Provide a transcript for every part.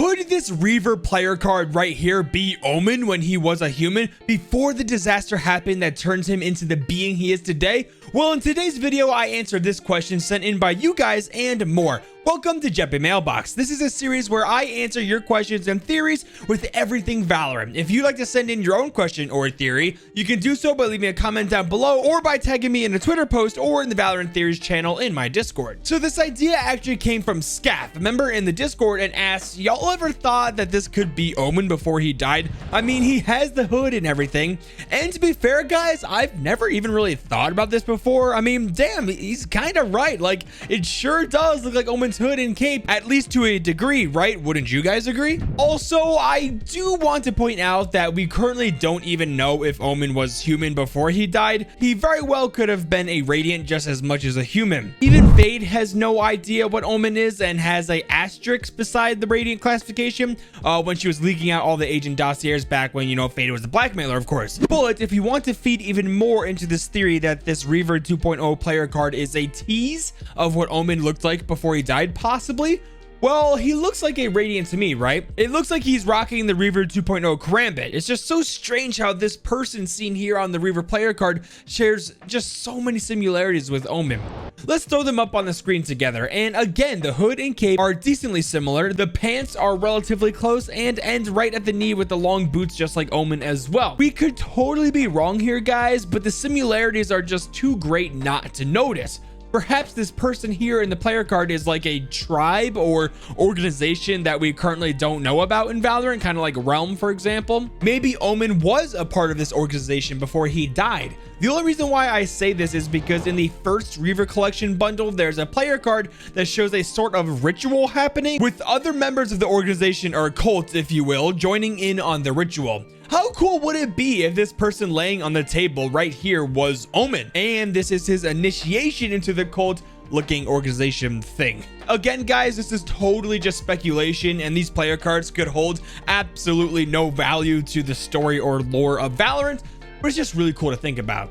Could this Reaver player card right here be Omen when he was a human before the disaster happened that turns him into the being he is today? Well, in today's video, I answered this question sent in by you guys and more. Welcome to Jeppy Mailbox. This is a series where I answer your questions and theories with everything Valorant. If you'd like to send in your own question or theory, you can do so by leaving a comment down below or by tagging me in a Twitter post or in the Valorant Theories channel in my Discord. So this idea actually came from Scaff, a member in the Discord, and asked, y'all ever thought that this could be Omen before he died? I mean, he has the hood and everything. And to be fair, guys, I've never even really thought about this before. I mean, damn, he's kind of right. Like, it sure does look like Omen's hood and cape, at least to a degree, right? Wouldn't you guys agree? Also, I do want to point out that we currently don't even know if Omen was human before he died. He very well could have been a Radiant just as much as a human. Even Fade has no idea what Omen is and has a asterisk beside the Radiant classification when she was leaking out all the agent dossiers back when, you know, Fade was the blackmailer, of course. But if you want to feed even more into this theory that this Reaver 2.0 player card is a tease of what Omen looked like before he died, possibly, well, he looks like a Radiant to me, right? It looks like he's rocking the Reaver 2.0 Karambit. It's just so strange how this person seen here on the Reaver player card shares just so many similarities with Omen. Let's throw them up on the screen together. And again, the hood and cape are decently similar. The pants are relatively close and end right at the knee with the long boots, just like Omen as well. We could totally be wrong here, guys, but the similarities are just too great not to notice. Perhaps this person here in the player card is like a tribe or organization that we currently don't know about in Valorant, kind of like Realm, for example. Maybe Omen was a part of this organization before he died. The only reason why I say this is because in the first Reaver collection bundle, there's a player card that shows a sort of ritual happening with other members of the organization, or cult, if you will, joining in on the ritual. How cool would it be if this person laying on the table right here was Omen, and this is his initiation into the cult looking organization thing? Again, guys, this is totally just speculation, and these player cards could hold absolutely no value to the story or lore of Valorant, but it's just really cool to think about.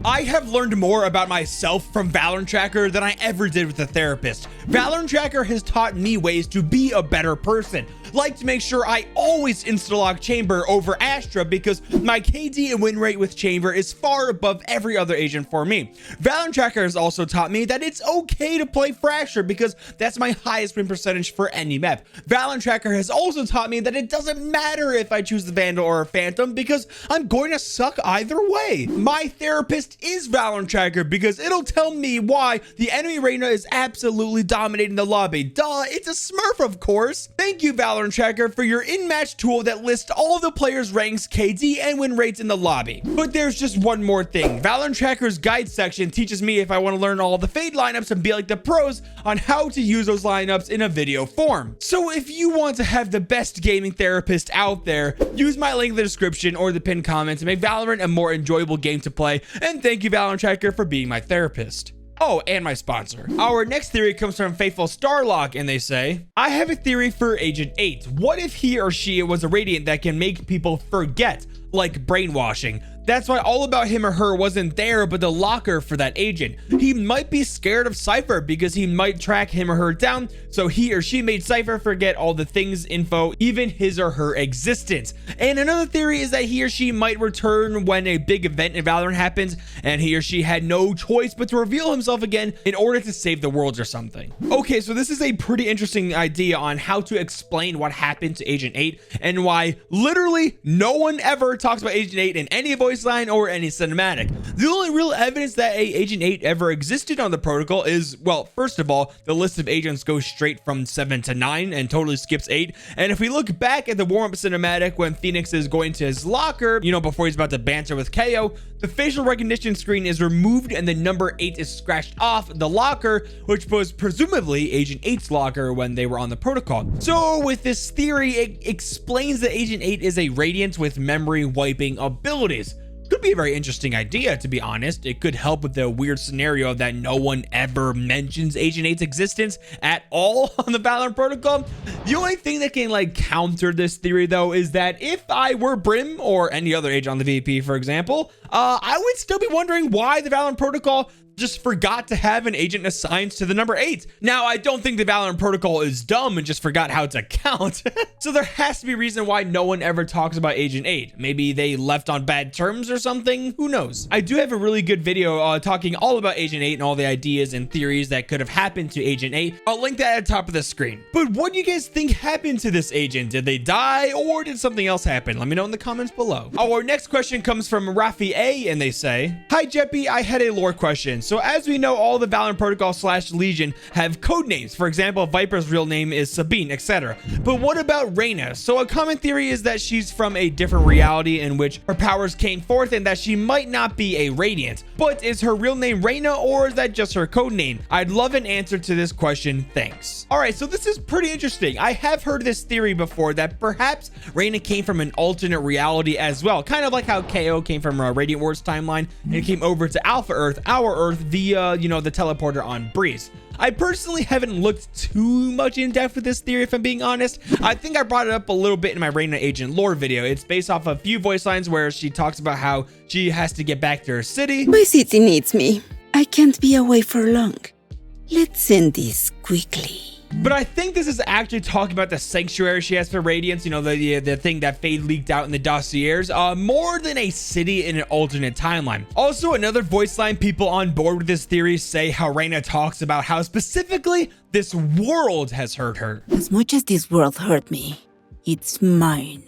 I have learned more about myself from Valorant Tracker than I ever did with a therapist. Valorant Tracker has taught me ways to be a better person, like to make sure I always insta-lock Chamber over Astra because my KD and win rate with Chamber is far above every other agent for me. Valorant Tracker has also taught me that it's okay to play Fracture because that's my highest win percentage for any map. Valorant Tracker has also taught me that it doesn't matter if I choose the Vandal or a Phantom because I'm going to suck either way. My therapist is Valorant Tracker because it'll tell me why the enemy Reyna is absolutely dominating the lobby. Duh, it's a Smurf, of course. Thank you, Valorant Tracker, for your in-match tool that lists all the players' ranks, KD, and win rates in the lobby. But there's just one more thing. Valorant Tracker's guide section teaches me if I want to learn all the Fade lineups and be like the pros on how to use those lineups in a video form. So if you want to have the best gaming therapist out there, use my link in the description or the pinned comment to make Valorant a more enjoyable game to play. And thank you, Valorant Tracker, for being my therapist. Oh, and my sponsor. Our next theory comes from Faithful Starlock, and they say, I have a theory for Agent 8. What if he or she was a Radiant that can make people forget, like brainwashing? That's why All About Him or Her wasn't there, but the locker for that agent. He might be scared of Cypher because he might track him or her down, so he or she made Cypher forget all the things, info, even his or her existence. And another theory is that he or she might return when a big event in Valorant happens, and he or she had no choice but to reveal himself again in order to save the world or something. Okay, so this is a pretty interesting idea on how to explain what happened to Agent 8 and why literally no one ever talks about Agent 8 in any voice line or any cinematic. The only real evidence that Agent 8 ever existed on the protocol is, well, first of all, the list of agents goes straight from 7 to 9 and totally skips 8. And if we look back at the warm-up cinematic when Phoenix is going to his locker, you know, before he's about to banter with KO, the facial recognition screen is removed and the number 8 is scratched off the locker, which was presumably Agent 8's locker when they were on the protocol. So with this theory, it explains that Agent 8 is a Radiant with memory wiping abilities. Could be a very interesting idea, to be honest. It could help with the weird scenario that no one ever mentions Agent 8's existence at all on the Valorant protocol. The only thing that can like counter this theory though is that if I were Brim or any other agent on the VP, for example, I would still be wondering why the Valorant protocol just forgot to have an agent assigned to the number 8. Now, I don't think the Valorant protocol is dumb and just forgot how to count. So there has to be a reason why no one ever talks about Agent 8. Maybe they left on bad terms or something. Who knows? I do have a really good video talking all about Agent 8 and all the ideas and theories that could have happened to Agent 8. I'll link that at the top of the screen. But what do you guys think happened to this agent? Did they die or did something else happen? Let me know in the comments below. Our next question comes from Rafi A, and they say, "Hi Jeppy, I had a lore question. So as we know, all the Valorant protocol / Legion have code names. For example, Viper's real name is Sabine, etc. But what about Reyna? So a common theory is that she's from a different reality in which her powers came forth and that she might not be a Radiant. But is her real name Reyna or is that just her code name? I'd love an answer to this question. Thanks." All right, so this is pretty interesting. I have heard this theory before that perhaps Reyna came from an alternate reality as well. Kind of like how KO came from a Radiant Wars timeline and it came over to Alpha Earth, our Earth, via, you know, the teleporter on Breeze. I personally haven't looked too much in depth with this theory, if I'm being honest. I think I brought it up a little bit in my Reyna agent lore video. It's based off a few voice lines where she talks about how she has to get back to her city. My city needs me. I can't be away for long. Let's end this quickly. But I think this is actually talking about the sanctuary she has for Radiance, you know, the thing that Fade leaked out in the dossiers, more than a city in an alternate timeline. Also, another voice line people on board with this theory say how Reyna talks about how specifically this world has hurt her. As much as this world hurt me, it's mine,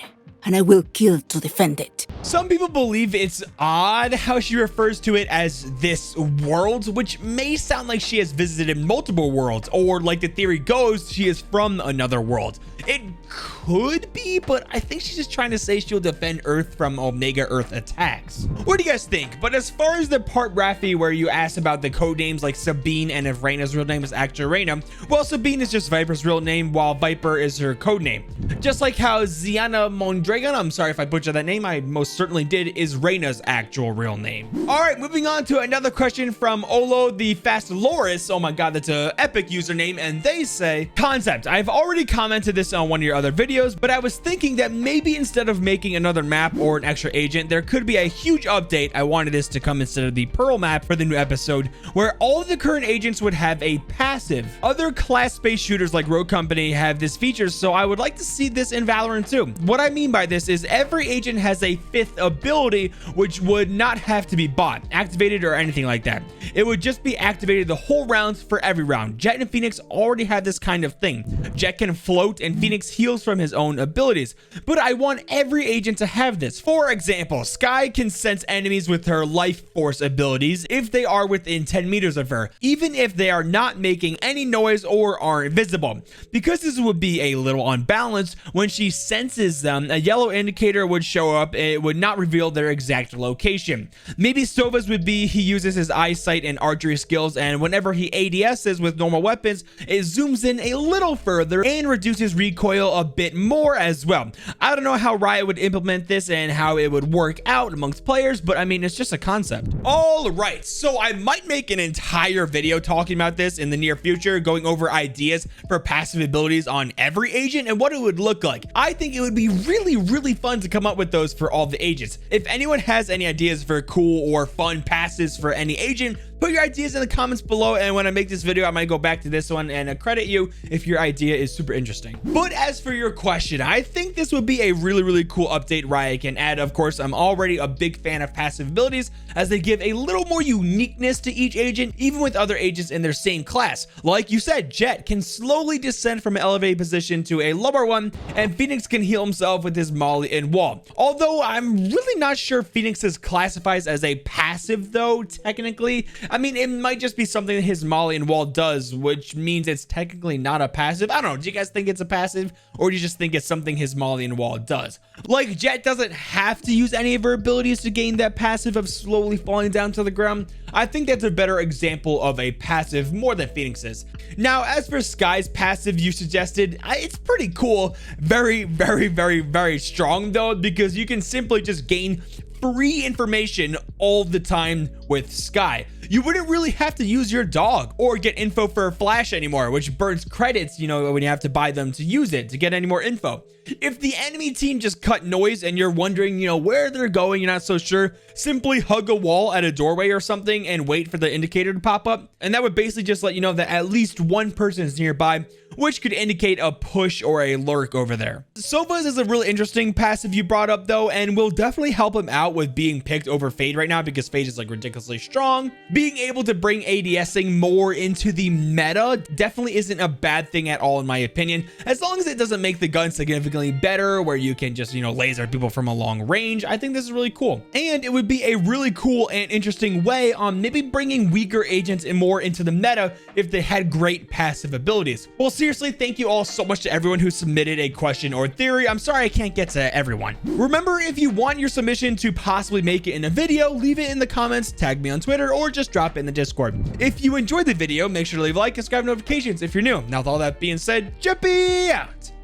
and I will kill to defend it. Some people believe it's odd how she refers to it as this world, which may sound like she has visited multiple worlds, or like the theory goes, she is from another world. It could be, but I think she's just trying to say she'll defend Earth from Omega Earth attacks. What do you guys think? But as far as the part, Rafi, where you asked about the code names like Sabine and if Reyna's real name is actually Reyna, well, Sabine is just Viper's real name while Viper is her code name. Just like how Ziana Mondragon, I'm sorry if I butchered that name, I most certainly did, is Reyna's actual real name. All right, moving on to another question from Olo the Fast Loris. Oh my god, that's an epic username. And they say, "Concept, I've already commented this on one of your other videos, but I was thinking that maybe instead of making another map or an extra agent, there could be a huge update. I wanted this to come instead of the Pearl map for the new episode, where all of the current agents would have a passive. Other class-based shooters like Rogue Company have this feature, so I would like to see this in Valorant too. What I mean by this is every agent has a 5th ability, which would not have to be bought, activated, or anything like that. It would just be activated the whole rounds for every round. Jet and Phoenix already have this kind of thing. Jet can float and Phoenix heals from his own abilities, but I want every agent to have this. For example, Skye can sense enemies with her life force abilities if they are within 10 meters of her, even if they are not making any noise or are invisible. Because this would be a little unbalanced, when she senses them, a yellow indicator would show up. It would not reveal their exact location. Maybe Sova's would be he uses his eyesight and archery skills, and whenever he ADSs with normal weapons, it zooms in a little further and reduces recoil a bit more as well. I don't know how Riot would implement this and how it would work out amongst players, but I mean, it's just a concept. All right, so I might make an entire video talking about this in the near future, going over ideas for passive abilities on every agent and what it would look like. I think it would be really fun to come up with those for all the agents. If anyone has any ideas for cool or fun passives for any agent, put your ideas in the comments below, and when I make this video, I might go back to this one and credit you if your idea is super interesting. But as for your question, I think this would be a really cool update Riot can add. Of course, I'm already a big fan of passive abilities as they give a little more uniqueness to each agent, even with other agents in their same class. Like you said, Jet can slowly descend from an elevated position to a lower one, and Phoenix can heal himself with his Molly and Wall. Although I'm really not sure Phoenix is classifies as a passive though, technically. I mean, it might just be something that his Molly and Wall does, which means it's technically not a passive. I don't know. Do you guys think it's a passive, or do you just think it's something his Molly and Wall does? Like, Jet doesn't have to use any of her abilities to gain that passive of slowly falling down to the ground. I think that's a better example of a passive more than Phoenix's. Now, as for Skye's passive you suggested, it's pretty cool. Very strong though, because you can simply just gain free information all the time with Skye. you wouldn't really have to use your dog or get info for a flash anymore, which burns credits, you know, when you have to buy them to use it to get any more info. If the enemy team just cut noise and you're wondering, you know, where they're going, you're not so sure, simply hug a wall at a doorway or something and wait for the indicator to pop up. And that would basically just let you know that at least one person is nearby, which could indicate a push or a lurk over there. Sovas is a really interesting passive you brought up though, and will definitely help him out with being picked over Fade right now because Fade is like ridiculously strong. Being able to bring ADSing more into the meta definitely isn't a bad thing at all in my opinion, as long as it doesn't make the gun significantly better where you can just, you know, laser people from a long range. I think this is really cool, and it would be a really cool and interesting way on maybe bringing weaker agents and more into the meta if they had great passive abilities. Well, seriously, thank you all so much to everyone who submitted a question or theory. I'm sorry I can't get to everyone. Remember, if you want your submission to possibly make it in a video, leave it in the comments, tag me on Twitter, or just drop it in the Discord. If you enjoyed the video, make sure to leave a like and subscribe notifications if you're new. Now with all that being said, Jeppy out.